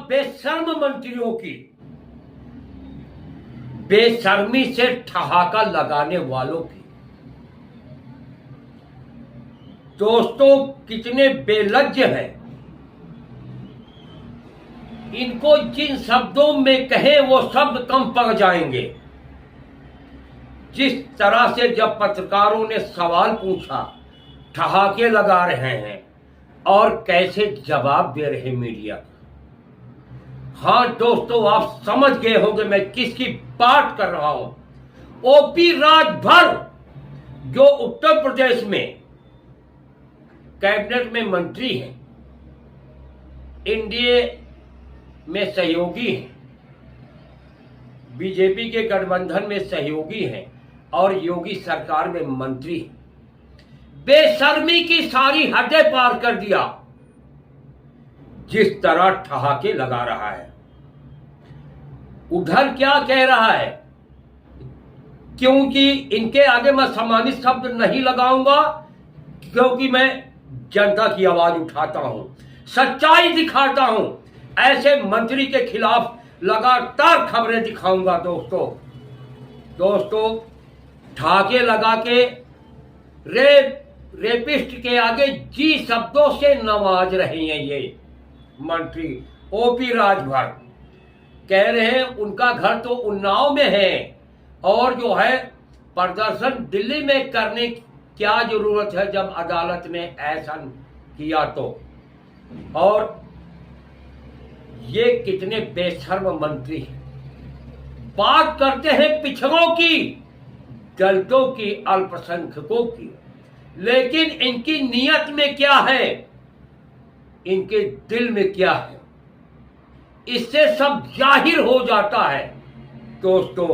बेशर्म मंत्रियों की बेशर्मी से ठहाका लगाने वालों की। दोस्तों कितने बेलज्ज हैं। इनको जिन शब्दों में कहे वो शब्द कम पड़ जाएंगे। जिस तरह से जब पत्रकारों ने सवाल पूछा ठहाके लगा रहे हैं और कैसे जवाब दे रहे मीडिया। हाँ दोस्तों, आप समझ गए होंगे मैं किसकी बात कर रहा हूं। ओपी राजभर जो उत्तर प्रदेश में कैबिनेट में मंत्री हैं, एनडीए में सहयोगी हैं, बीजेपी के गठबंधन में सहयोगी हैं और योगी सरकार में मंत्री हैं, बेशर्मी की सारी हदें पार कर दिया। जिस तरह ठहाके लगा रहा है, उधर क्या कह रहा है, क्योंकि इनके आगे मैं सम्मानित शब्द नहीं लगाऊंगा, क्योंकि मैं जनता की आवाज उठाता हूं, सच्चाई दिखाता हूं। ऐसे मंत्री के खिलाफ लगातार खबरें दिखाऊंगा। दोस्तों ठहाके लगा के रेपिस्ट के आगे जी शब्दों से नवाज रहे हैं ये मंत्री। ओपी राजभर कह रहे हैं उनका घर तो उन्नाव में है और जो है प्रदर्शन दिल्ली में करने क्या जरूरत है जब अदालत ने ऐसा किया तो। और ये कितने बेशर्म मंत्री हैं। बात करते हैं पिछड़ों की, दलितों की, अल्पसंख्यकों की, लेकिन इनकी नीयत में क्या है, इनके दिल में क्या है, इससे सब जाहिर हो जाता है। दोस्तों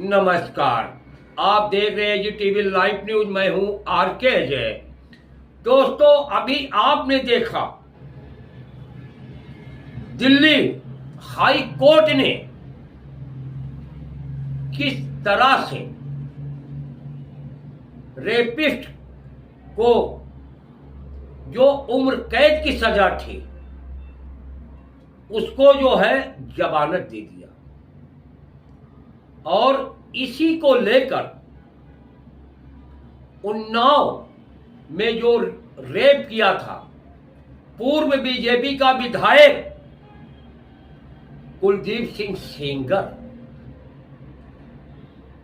नमस्कार, आप देख रहे हैं जी टीवी लाइव न्यूज, मैं हूं आरके अजय। दोस्तों अभी आपने देखा दिल्ली हाई कोर्ट ने किस तरह से रेपिस्ट को जो उम्र कैद की सजा थी उसको जो है जमानत दे दिया। और इसी को लेकर उन्नाव में जो रेप किया था पूर्व बीजेपी का विधायक कुलदीप सिंह सेंगर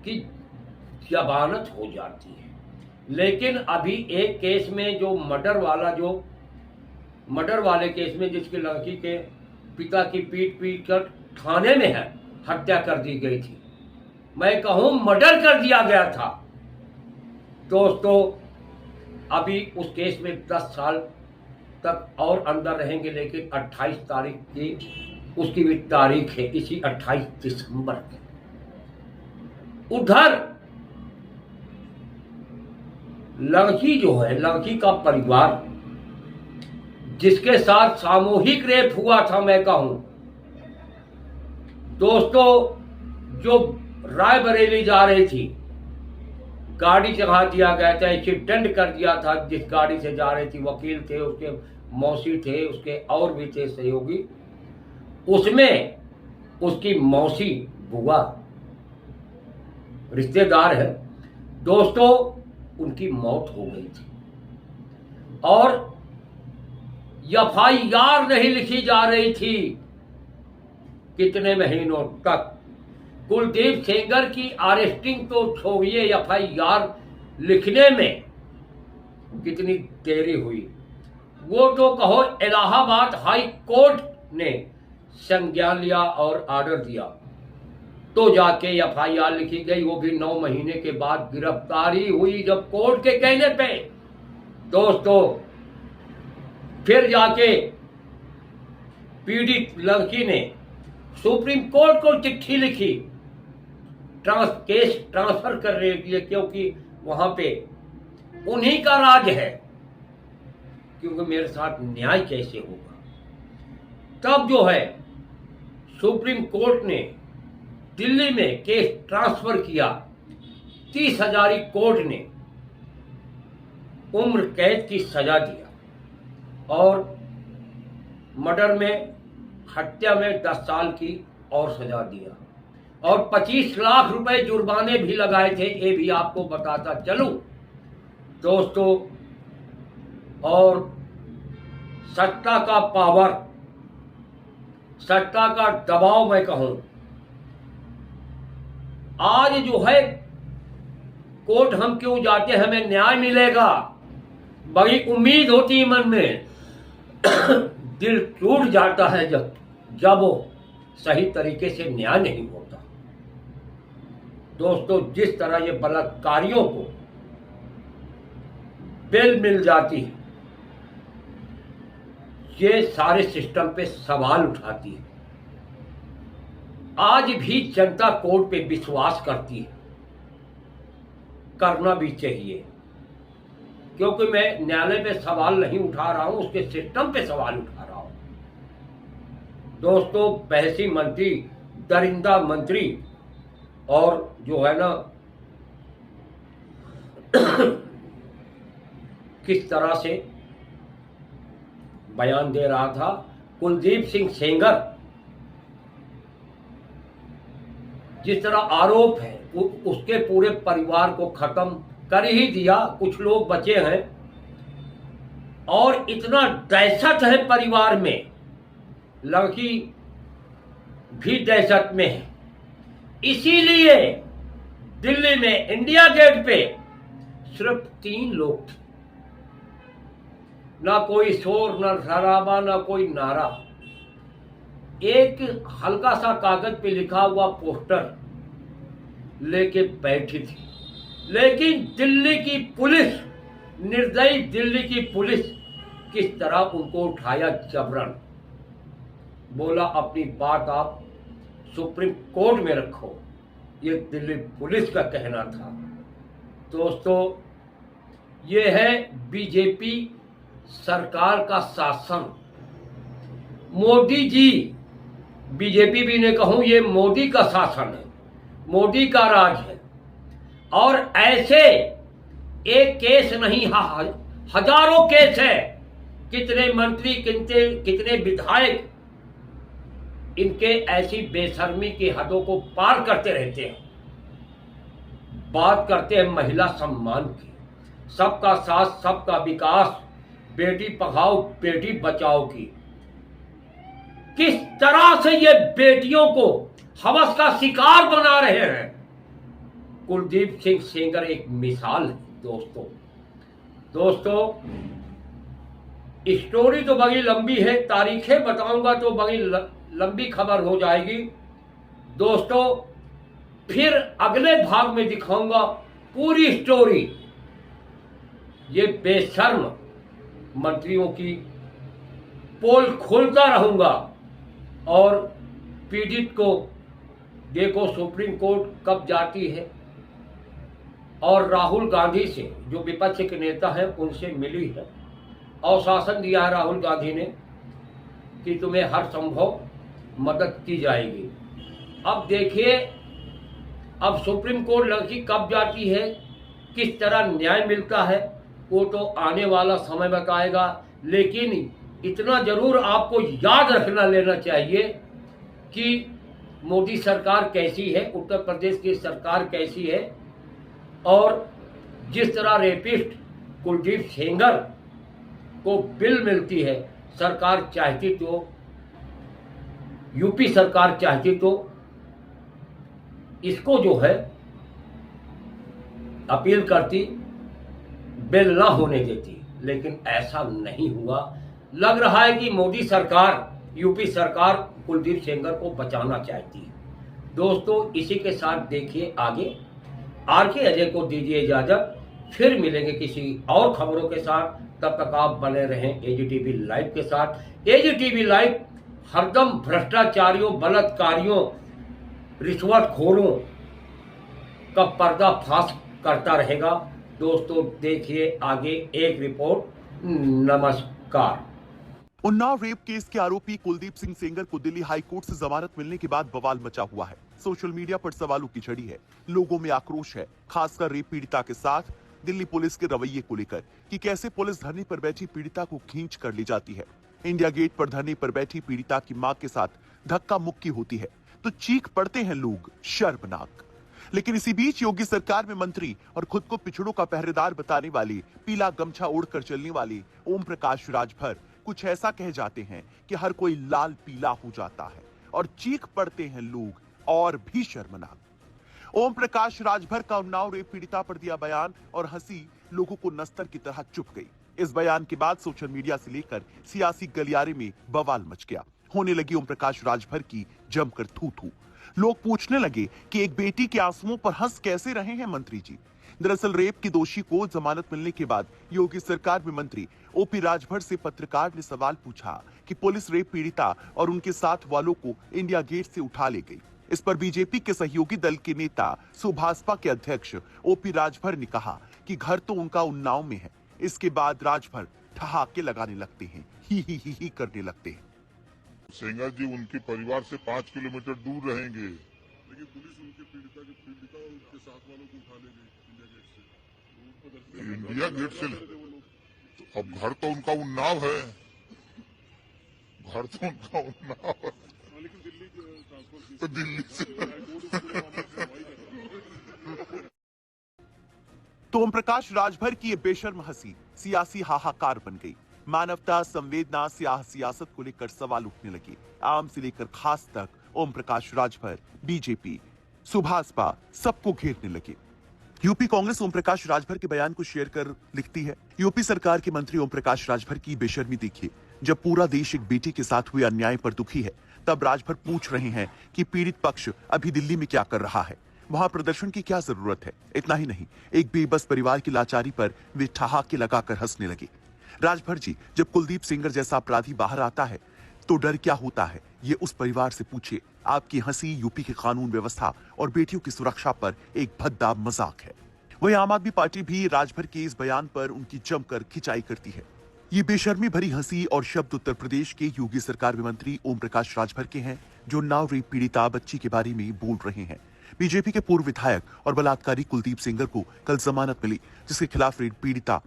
की जमानत हो जाती है। लेकिन अभी एक केस में जो मर्डर वाले केस में जिसकी लड़की के पिता की पीट कर थाने में है हत्या कर दी गई थी, मैं कहूं मर्डर कर दिया गया था। दोस्तों अभी उस केस में 10 साल तक और अंदर रहेंगे, लेकिन 28 तारीख की उसकी भी तारीख है, इसी 28 दिसंबर की। उधर लड़की जो है, लड़की का परिवार जिसके साथ सामूहिक रेप हुआ था, मैं कहूं दोस्तों, जो रायबरेली जा रही थी, गाड़ी चढ़ा दिया गया था, एक्सीडेंट कर दिया था जिस गाड़ी से जा रही थी। वकील थे, उसके मौसी थे, उसके और भी थे सहयोगी। उसमें उसकी मौसी बुआ रिश्तेदार है दोस्तों, उनकी मौत हो गई थी और एफआईआर नहीं लिखी जा रही थी कितने महीनों तक। कुलदीप सेंगर की अरेस्टिंग तो छोड़िए, एफआईआर लिखने में कितनी देरी हुई। वो तो कहो इलाहाबाद हाई कोर्ट ने संज्ञान लिया और आर्डर दिया तो जाके एफआईआर लिखी गई, वो भी 9 महीने के बाद गिरफ्तारी हुई जब कोर्ट के कहने पे। दोस्तों फिर जाके पीड़ित लड़की ने सुप्रीम कोर्ट को चिट्ठी लिखी केस ट्रांसफर करने के लिए, क्योंकि वहां पे उन्हीं का राज है, क्योंकि मेरे साथ न्याय कैसे होगा। तब जो है सुप्रीम कोर्ट ने दिल्ली में केस ट्रांसफर किया। 30 हजारी कोर्ट ने उम्र कैद की सजा दिया और मर्डर में हत्या में 10 साल की और सजा दिया और 25 लाख रुपए जुर्माने भी लगाए थे, ये भी आपको बताता चलूं दोस्तों। और सत्ता का पावर, सत्ता का दबाव मैं कहूं, आज जो है कोर्ट हम क्यों जाते हैं, हमें न्याय मिलेगा, बड़ी उम्मीद होती है मन में। दिल टूट जाता है जब वो सही तरीके से न्याय नहीं होता। दोस्तों, जिस तरह ये बलात्कारियों को बेल मिल जाती है, ये सारे सिस्टम पे सवाल उठाती है। आज भी जनता कोर्ट पे विश्वास करती है, करना भी चाहिए, क्योंकि मैं न्यायालय पे सवाल नहीं उठा रहा हूं, उसके सिस्टम पे सवाल उठा रहा हूं। दोस्तों, बहसी मंत्री, दरिंदा मंत्री और जो है ना किस तरह से बयान दे रहा था, कुलदीप सिंह सेंगर, जिस तरह आरोप है उसके पूरे परिवार को खत्म कर ही दिया, कुछ लोग बचे हैं और इतना दहशत है परिवार में, लड़की भी दहशत में है। इसीलिए दिल्ली में इंडिया गेट पे सिर्फ 3 लोग थे, ना कोई शोर, ना शराबा, ना कोई नारा, एक हल्का सा कागज पे लिखा हुआ पोस्टर लेके बैठी थी। लेकिन दिल्ली की पुलिस, निर्दयी दिल्ली की पुलिस, किस तरह उनको उठाया जबरन, बोला अपनी बात आप सुप्रीम कोर्ट में रखो, ये दिल्ली पुलिस का कहना था। दोस्तों, ये है बीजेपी सरकार का शासन। मोदी जी, बीजेपी भी नहीं कहूं, ये मोदी का शासन है, मोदी का राज है। और ऐसे एक केस नहीं, हजारों केस है, कितने मंत्री, कितने विधायक इनके ऐसी बेशर्मी की हदों को पार करते रहते हैं। बात करते हैं महिला सम्मान की, सबका साथ सबका विकास, बेटी पढ़ाओ बेटी बचाओ की। किस तरह से ये बेटियों को हवस का शिकार बना रहे हैं। कुलदीप सिंह सेंगर एक मिसाल है दोस्तों। स्टोरी तो बड़ी लंबी है, तारीखें बताऊंगा तो बड़ी लंबी खबर हो जाएगी दोस्तों। फिर अगले भाग में दिखाऊंगा पूरी स्टोरी, ये बेशर्म मंत्रियों की पोल खोलता रहूंगा। और पीड़ित को देखो सुप्रीम कोर्ट कब जाती है, और राहुल गांधी से जो विपक्ष के नेता हैं उनसे मिली है और शासन दिया है राहुल गांधी ने कि तुम्हें हर संभव मदद की जाएगी। अब देखिए, अब सुप्रीम कोर्ट लड़की कब जाती है, किस तरह न्याय मिलता है, वो तो आने वाला समय बताएगा। लेकिन इतना जरूर आपको याद रखना लेना चाहिए कि मोदी सरकार कैसी है, उत्तर प्रदेश की सरकार कैसी है। और जिस तरह रेपिस्ट कुलदीप सेंगर को बिल मिलती है, सरकार चाहती तो, यूपी सरकार चाहती तो इसको जो है अपील करती, बिल ना होने देती, लेकिन ऐसा नहीं हुआ। लग रहा है कि मोदी सरकार, यूपी सरकार कुलदीप सेंगर को बचाना चाहती है। दोस्तों, इसी के साथ देखिए आगे, आरके अजय को दीजिए इजाजत, फिर मिलेंगे किसी और खबरों के साथ। तब तक आप बने रहें एजीटीवी लाइव के साथ। एजीटीवी लाइव हरदम भ्रष्टाचारियों, बलात्कारियों, रिश्वतखोरों का पर्दाफाश करता रहेगा। दोस्तों, देखिए आगे एक रिपोर्ट। नमस्कार। उन्नाव रेप केस के आरोपी कुलदीप सिंह सेंगर को दिल्ली हाई कोर्ट से जमानत मिलने के बाद बवाल मचा हुआ है। सोशल मीडिया पर सवालों की झड़ी है, लोगों में आक्रोश है, खासकर रेप पीड़िता के साथ दिल्ली पुलिस के रवैये को लेकर कि कैसे पुलिस धरने पर बैठी पीड़िता को खींच कर ले जाती है। इंडिया गेट पर धरने पर बैठी पीड़िता की मां के साथ धक्का मुक्की होती है तो चीख पड़ते हैं लोग, शर्मनाक। लेकिन इसी बीच योगी सरकार में मंत्री और खुद को पिछड़ों का पहरेदार बताने वाले, पीला गमछा ओढ़कर चलने वाले ओम प्रकाश राजभर कुछ ऐसा कह जाते हैं कि हर कोई लाल पीला हो जाता है और चीख पड़ते हैं लोग, और भी शर्मनाक। ओम प्रकाश राजभर का उन्नाव रेप पीड़िता पर दिया बयान और हंसी लोगों को नस्तर की तरह चुप गई। इस बयान के बाद सोशल मीडिया से लेकर सियासी गलियारे में बवाल मच गया। होने लगी ओम प्रकाश राजभर की जमकर थू थू। लोग पूछने लगे कि एक बेटी के आंसुओं पर हंस कैसे रहे हैं मंत्री जी। दरअसल रेप की दोषी को जमानत मिलने के बाद योगी सरकार में मंत्री ओपी राजभर से पत्रकार ने सवाल पूछा कि पुलिस रेप पीड़िता और उनके साथ वालों को इंडिया गेट से उठा ले गई। इस पर बीजेपी के सहयोगी दल के नेता सुभाषपा के अध्यक्ष ओपी राजभर ने कहा कि घर तो उनका उन्नाव में है। इसके बाद राजभर ठहाके लगाने लगते हैं, ही करने लगते हैं। सेंगर जी उनके परिवार से 5 किलोमीटर दूर रहेंगे, लेकिन पुलिस उनके पीड़िता और उनके साथ वालों को उठा ले गई इंडिया गेट से। तो अब घर तो उनका उन्नाव है, घर तो उनका उन्नाव है, लेकिन दिल्ली ट्रांसफर तो दिल्ली से। तो ओम प्रकाश राजभर की ये बेशर्म हंसी सियासी हाहाकार बन गई। मानवता, संवेदना, सियासत को लेकर सवाल उठने लगे। आम से लेकर खास तक ओम प्रकाश राजभर, बीजेपी, सुभाषपा सबको घेरने लगे। यूपी कांग्रेस ओम प्रकाश राजभर के बयान को शेयर कर लिखती है, यूपी सरकार के मंत्री ओम प्रकाश राजभर की बेशर्मी देखिए। जब पूरा देश एक बेटी के साथ हुए अन्याय पर दुखी है, तब राजभर पूछ रहे हैं कि पीड़ित पक्ष अभी दिल्ली में क्या कर रहा है, वहां प्रदर्शन की क्या जरूरत है। इतना ही नहीं, एक बेबस परिवार की लाचारी पर वे ठहाके लगाकर हंसने लगे। राजभर जी, जब कुलदीप सेंगर जैसा अपराधी बाहर आता है तो डर क्या होता है, ये उस परिवार से पूछिए। आपकी हंसी यूपी की कानून व्यवस्था और बेटियों की सुरक्षा पर एक भद्दा मजाक है। वहीं आम आदमी पार्टी भी राजभर के इस बयान पर उनकी जमकर खिंचाई करती है। ये बेशर्मी भरी हंसी और शब्द उत्तर प्रदेश के योगी सरकार में मंत्री ओम प्रकाश राजभर के हैं, जो उन्नाव रेप पीड़िता बच्ची के बारे में बोल रहे हैं। बीजेपी के पूर्व विधायक और बलात्कारी कुलदीप सेंगर को कल जमानत मिली, जिसके खिलाफ रेप पीड़िता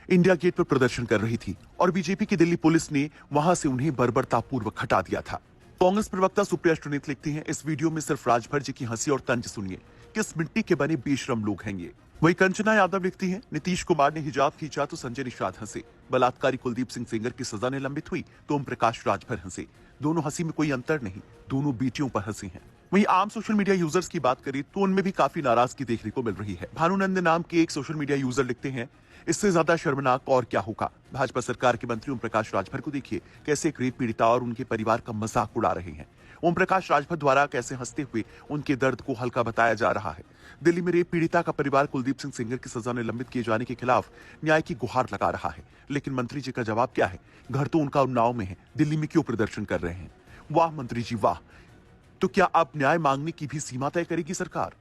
इंडिया गेट पर प्रदर्शन कर रही थी और बीजेपी की दिल्ली पुलिस ने वहां से उन्हें बर्बरतापूर्वक हटा दिया था। कांग्रेस प्रवक्ता सुप्रिया श्रीनित लिखती हैं, इस वीडियो में सिर्फ राजभर जी की हंसी और तंज सुनिए, किस मिट्टी के बने बेशरम लोग हैं ये। वही कंचना यादव लिखती हैं, नीतीश कुमार ने हिजाब खींचा तो संजय निषाद हंसे, बलात्कारी कुलदीप सिंह सेंगर की सजा निलंबित हुई तो ओम प्रकाश राजभर हंसे। दोनों हंसी में कोई अंतर नहीं, दोनों बेटियों पर हंसी हैं। वहीं आम सोशल मीडिया यूजर्स की बात करें तो उनमें भी काफी नाराजगी देखने को मिल रही है। भानुनंद नाम के एक सोशल मीडिया यूजर लिखते हैं, इससे ज्यादा शर्मनाक और क्या होगा। भाजपा सरकार के मंत्री ओम प्रकाश राजभर को देखिए, कैसे एक रेप पीड़िता और उनके परिवार का मजाक उड़ा रहे हैं। ओम प्रकाश राजभर द्वारा कैसे हंसते हुए उनके दर्द को हल्का बताया जा रहा है। दिल्ली में रेप पीड़िता का परिवार कुलदीप सिंह सेंगर की सजा निलंबित किए जाने के खिलाफ न्याय की गुहार लगा रहा है, लेकिन मंत्री जी का जवाब क्या है, घर तो उनका उन्नाव में है, दिल्ली में क्यों प्रदर्शन कर रहे हैं। वाह मंत्री जी वाह। तो क्या अब न्याय मांगने की भी सीमा तय करेगी सरकार।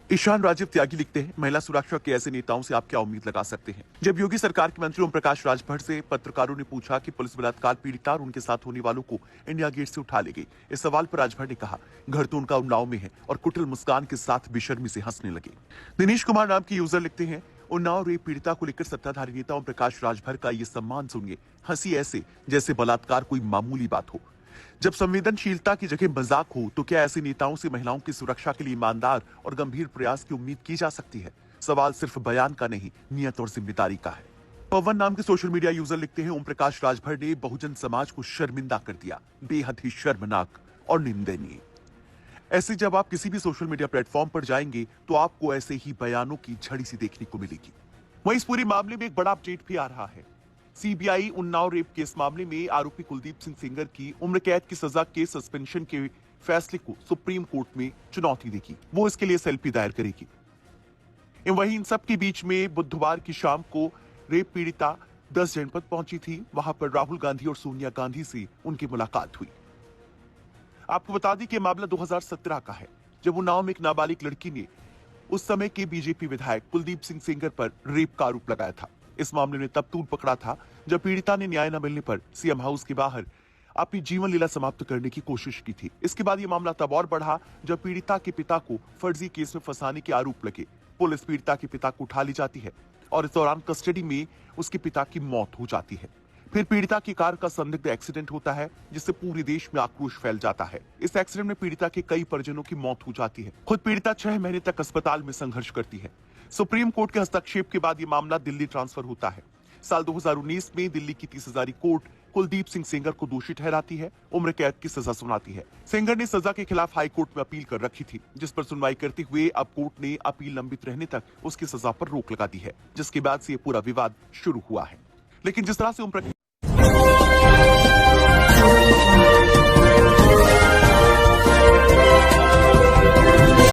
ईशान राजीव त्यागी लिखते हैं, महिला सुरक्षा के ऐसे नेताओं से आप क्या उम्मीद लगा सकते हैं। जब योगी सरकार के मंत्री ओम प्रकाश राजभर से पत्रकारों ने पूछा कि पुलिस बलात्कार पीड़िता और उनके साथ होने वालों को इंडिया गेट से उठा ले गई, इस सवाल पर राजभर ने कहा, घर तो उनका उन्नाव में है, और कुटिल मुस्कान के साथ बेशर्मी से हंसने लगे। दिनेश कुमार नाम के यूजर लिखते हैं, उन्नाव रेप पीड़िता को लेकर सत्ताधारी नेता ओम प्रकाश राजभर का ये सम्मान सुनिए, हंसी ऐसे जैसे बलात्कार कोई मामूली बात हो। जब संवेदनशीलता की जगह मजाक हो तो क्या ऐसे नेताओं से महिलाओं की सुरक्षा के लिए ईमानदार और गंभीर प्रयास की उम्मीद की जा सकती है। सवाल सिर्फ बयान का नहीं, नियत और जिम्मेदारी का है। पवन नाम के सोशल मीडिया यूजर लिखते हैं, ओम प्रकाश राजभर ने बहुजन समाज को शर्मिंदा कर दिया, बेहद ही शर्मनाक और निंदनीय। ऐसे जब आप किसी भी सोशल मीडिया प्लेटफॉर्म पर जाएंगे तो आपको ऐसे ही बयानों की झड़ी सी देखने को मिलेगी। वहीं इस पूरे मामले में एक बड़ा अपडेट भी आ रहा है। सीबीआई उन्नाव रेप केस मामले में आरोपी कुलदीप सिंह सेंगर की उम्र कैद की सजा के सस्पेंशन के फैसले को सुप्रीम कोर्ट में चुनौती देगी। वो इसके लिए एसएलपी दायर करेगी। वहीं इन सब के बीच में बुधवार की शाम को रेप पीड़िता 10 जनपद पहुंची थी। वहां पर राहुल गांधी और सोनिया गांधी से उनकी मुलाकात हुई। आपको बता दें कि मामला 2017 का है, जब उन्नाव में एक नाबालिग लड़की ने उस समय के बीजेपी विधायक कुलदीप सिंह सेंगर पर रेप का आरोप लगाया था। इस मामले ने तब तूल पकड़ा था जब पीड़िता ने न्याय न मिलने पर सीएम हाउस के बाहर अपनी जीवन लीला समाप्त करने की कोशिश की थी। इसके बाद यह मामला तब और बढ़ा जब पीड़िता के पिता को फर्जी केस में फंसाने के आरोप लगे। पुलिस पीड़िता के पिता को उठा ली जाती है और इस दौरान कस्टडी में उसके पिता की मौत हो जाती है। फिर पीड़िता की कार का संदिग्ध एक्सीडेंट होता है, जिससे पूरे देश में आक्रोश फैल जाता है। इस एक्सीडेंट में पीड़िता के कई परिजनों की मौत हो जाती है। खुद पीड़िता 6 महीने तक अस्पताल में संघर्ष करती है। सुप्रीम कोर्ट के हस्तक्षेप के बाद ये मामला दिल्ली ट्रांसफर होता है। साल 2019 में दिल्ली की 30,000 कोर्ट कुलदीप सिंह सेंगर को दोषी ठहराती है, उम्र कैद की सजा सुनाती है। सेंगर ने सजा के खिलाफ हाई कोर्ट में अपील कर रखी थी, जिस पर सुनवाई करते हुए अब कोर्ट ने अपील लंबित रहने तक उसकी सजा पर रोक लगा दी है, जिसके बाद से ये पूरा विवाद शुरू हुआ है। लेकिन जिस तरह से